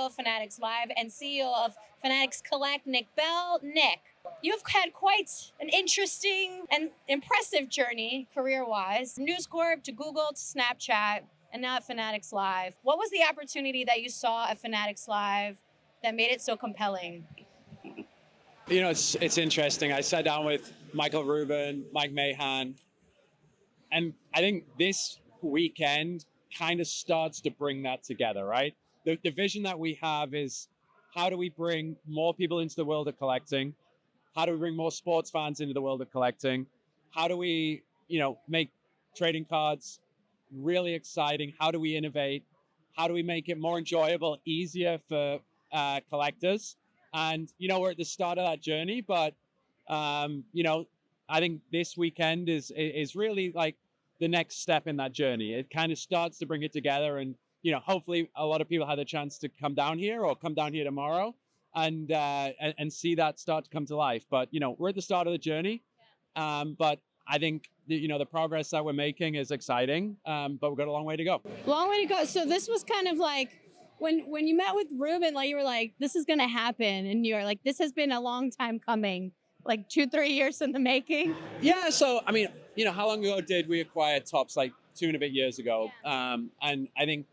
of Fanatics Live and CEO of Fanatics Collect, Nick Bell. Nick, you've had quite an interesting and impressive journey career-wise. News Corp to Google to Snapchat and now at Fanatics Live. What was the opportunity that you saw at Fanatics Live that made it so compelling? You know, it's interesting. I sat down with Michael Rubin, Mike Mahan, and I think this weekend kind of starts to bring that together, right? The vision that we have is how do we bring more people into the world of collecting? How do we bring more sports fans into the world of collecting? How do we, make trading cards really exciting? How do we innovate? How do we make it more enjoyable, easier for collectors? And, we're at the start of that journey, but, I think this weekend is really like the next step in that journey. It kind of starts to bring it together, and hopefully a lot of people had a chance to come down here or come down here tomorrow and see that start to come to life. But we're at the start of the journey, but I think the progress that we're making is exciting, but we've got a long way to go. Long way to go. So this was kind of like when you met with Ruben, like you were like, this is going to happen. And you're like, this has been a long time coming, like 2-3 years in the making. Yeah. So, I mean, how long ago did we acquire Tops? Like 2.5 years ago. Yeah. And I think,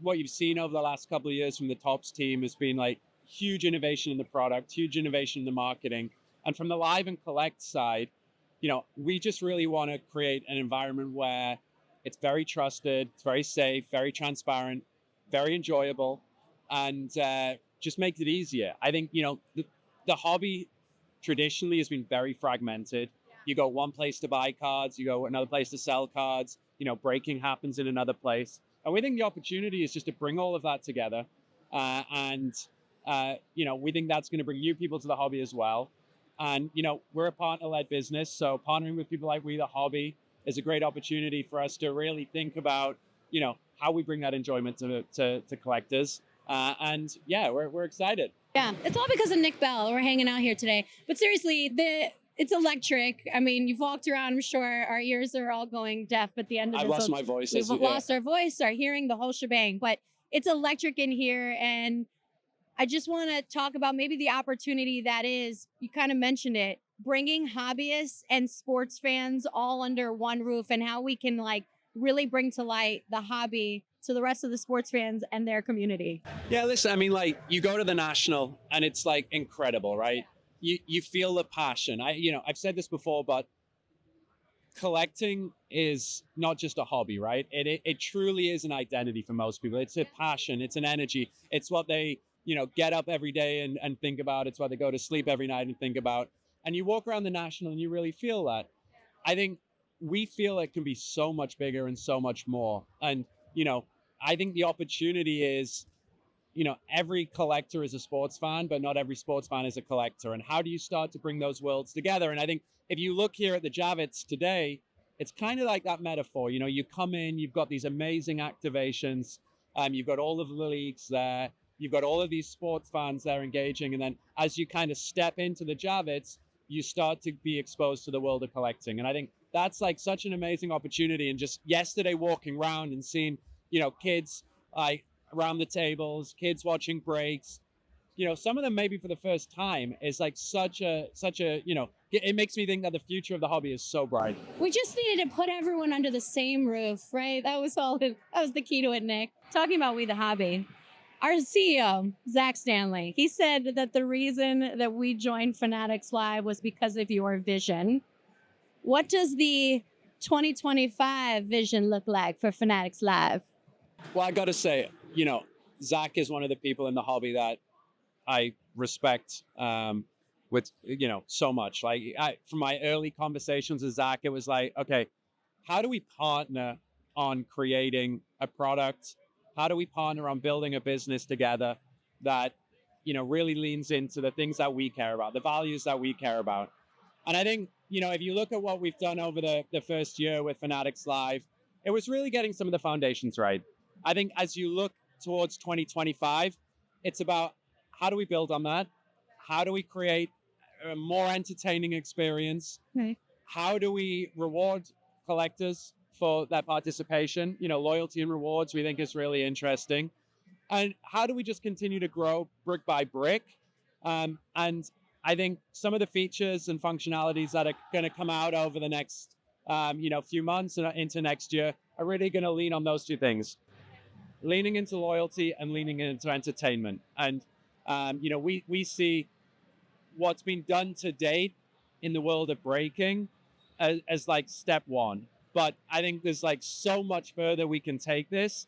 what you've seen over the last couple of years from the Tops team has been like huge innovation in the product, huge innovation in the marketing. And from the live and collect side, we just really want to create an environment where it's very trusted, it's very safe, very transparent, very enjoyable, and just makes it easier. I think, the hobby traditionally has been very fragmented. You go one place to buy cards, you go another place to sell cards, breaking happens in another place. And we think the opportunity is just to bring all of that together. And we think that's going to bring new people to the hobby as well. And, we're a partner-led business, so partnering with people like We The Hobby is a great opportunity for us to really think about, how we bring that enjoyment to collectors. And yeah, we're excited. Yeah, it's all because of Nick Bell. We're hanging out here today. But seriously, it's electric. I mean, you've walked around, I'm sure our ears are all going deaf at the end of this. I've lost my voice. We've lost our voice, our hearing, the whole shebang. But it's electric in here. And I just want to talk about maybe the opportunity that is, you kind of mentioned it, bringing hobbyists and sports fans all under one roof and how we can like really bring to light the hobby to the rest of the sports fans and their community. Yeah, listen, I mean, like you go to the National and it's like incredible, right? You feel the passion. I've said this before, but collecting is not just a hobby, right? It truly is an identity for most people. It's a passion, it's an energy. It's what they, get up every day and think about. It's what they go to sleep every night and think about. And you walk around the National and you really feel that. I think we feel it can be so much bigger and so much more. And, I think the opportunity is, every collector is a sports fan, but not every sports fan is a collector. And how do you start to bring those worlds together? And I think if you look here at the Javits today, it's kind of like that metaphor. You come in, you've got these amazing activations. You've got all of the leagues there. You've got all of these sports fans there engaging. And then as you kind of step into the Javits, you start to be exposed to the world of collecting. And I think that's like such an amazing opportunity. And just yesterday walking around and seeing, kids like around the tables, kids watching breaks, some of them maybe for the first time is like such a, it makes me think that the future of the hobby is so bright. We just needed to put everyone under the same roof, right? That was the key to it, Nick. Talking about We The Hobby, our CEO, Zach Stanley, he said that the reason that we joined Fanatics Live was because of your vision. What does the 2025 vision look like for Fanatics Live? Well, I got to say, Zach is one of the people in the hobby that I respect with, so much. Like from my early conversations with Zach, it was like, okay, how do we partner on creating a product? How do we partner on building a business together that, really leans into the things that we care about, the values that we care about? And I think, if you look at what we've done over the first year with Fanatics Live, it was really getting some of the foundations right. I think as you look towards 2025, it's about how do we build on that? How do we create a more entertaining experience? Right. How do we reward collectors for that participation? Loyalty and rewards we think is really interesting. And how do we just continue to grow brick by brick? And I think some of the features and functionalities that are going to come out over the next few months and into next year are really going to lean on those two things: leaning into loyalty and leaning into entertainment. And we see what's been done to date in the world of breaking as like step one. But I think there's like so much further we can take this.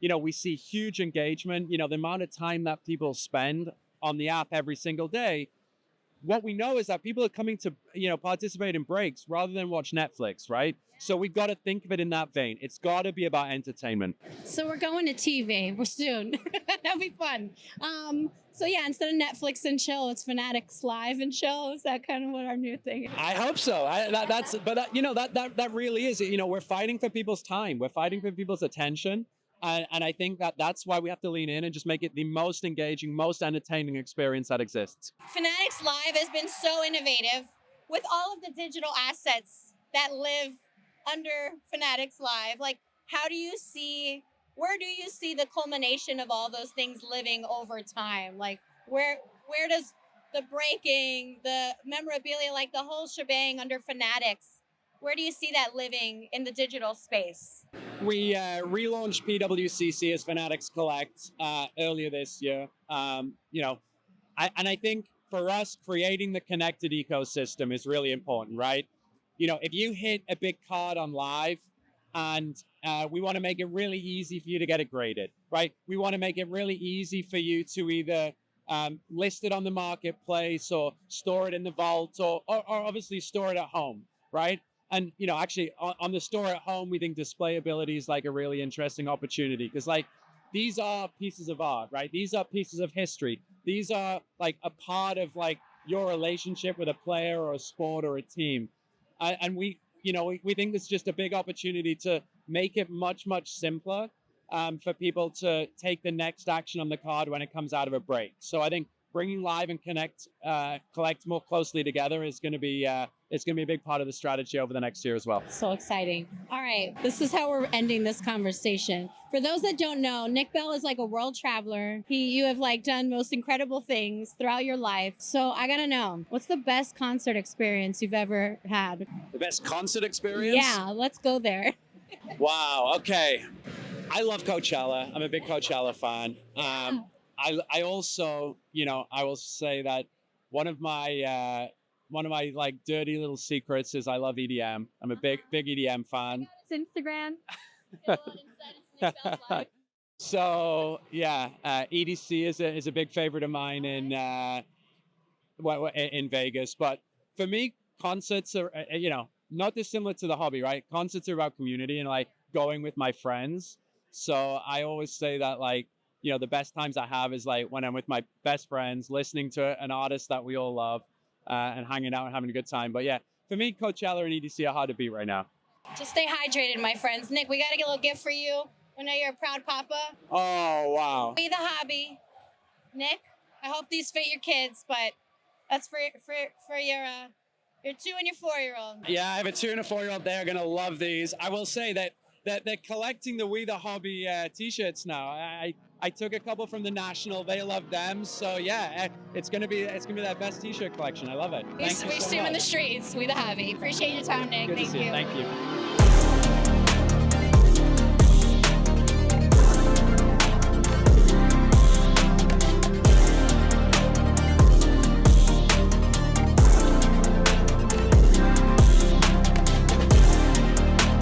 We see huge engagement. The amount of time that people spend on the app every single day. What we know is that people are coming to participate in breaks rather than watch Netflix, right? So we've got to think of it in that vein. It's got to be about entertainment. So we're going to TV. We're soon. That'll be fun. So yeah, instead of Netflix and chill, it's Fanatics Live and chill. Is that kind of what our new thing is? I hope so. That really is it. We're fighting for people's time. We're fighting for people's attention. And I think that's why we have to lean in and just make it the most engaging, most entertaining experience that exists. Fanatics Live has been so innovative with all of the digital assets that live under Fanatics Live. Like, where do you see the culmination of all those things living over time? Like, where does the breaking, the memorabilia, like the whole shebang under Fanatics, where do you see that living in the digital space? We relaunched PWCC as Fanatics Collect earlier this year. I think for us, creating the connected ecosystem is really important, right? If you hit a big card on live, and we want to make it really easy for you to get it graded, right? We want to make it really easy for you to either list it on the marketplace or store it in the vault or obviously store it at home, right? And, actually on the store at home, we think displayability is like a really interesting opportunity because like these are pieces of art, right? These are pieces of history. These are like a part of like your relationship with a player or a sport or a team. And we think it's just a big opportunity to make it much, much simpler for people to take the next action on the card when it comes out of a break. So I think bringing live and collect more closely together is going to be it's going to be a big part of the strategy over the next year as well. So exciting. All right, this is how we're ending this conversation. For those that don't know, Nick Bell is like a world traveler. You have like done most incredible things throughout your life. So I gotta know, what's the best concert experience you've ever had? The best concert experience? Yeah, let's go there. Wow. Okay. I love Coachella. I'm a big Coachella fan. I also, I will say that one of my like dirty little secrets is I love EDM. I'm a big EDM fan. It's Instagram. So yeah, EDC is a big favorite of mine in Vegas. But for me, concerts are not dissimilar to the hobby, right? Concerts are about community and like going with my friends. So I always say that like, the best times I have is like when I'm with my best friends, listening to an artist that we all love and hanging out and having a good time. But yeah, for me, Coachella and EDC are hard to beat right now. Just stay hydrated, my friends. Nick, we got to get a little gift for you. I know you're a proud papa. Oh, wow. Be the hobby. Nick, I hope these fit your kids, but that's for your 2 and your 4-year-old. Yeah, I have a 2 and a 4-year-old. They're going to love these. I will say that they're collecting the We the Hobby t-shirts now. I took a couple from the National. They love them. So yeah, it's gonna be that best t-shirt collection. I love it. We see them in the streets. We the Hobby. Appreciate your time, Nick. Good Thank to see you. Thank you.